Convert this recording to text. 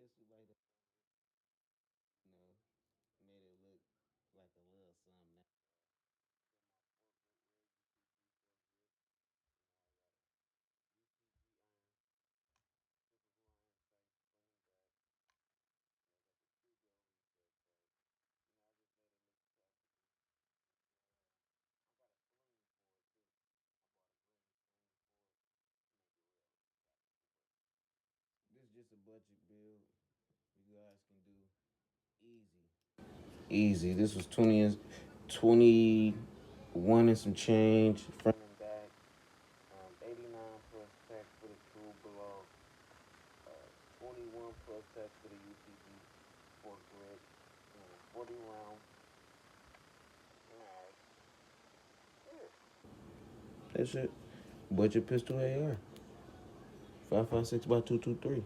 pistol like that, you know, made it look like a little something. Now, got my foregrip real UTG foregrip. You know, I got a UTG iron, typical iron sight, front and back. And I got the 2-go recess sight. You know, I just made it look tactical. I got a sling for it too. I bought a green sling for it to make it real tactical. But this is just a budget build you guys can do easy. Easy. This was 21 and some change, front and back. 89 plus tax for the tool below. 21 plus tax for the UTG for grip. 40 round. Alright. Yeah. That's it. Budget pistol AR. 5.56 by 223.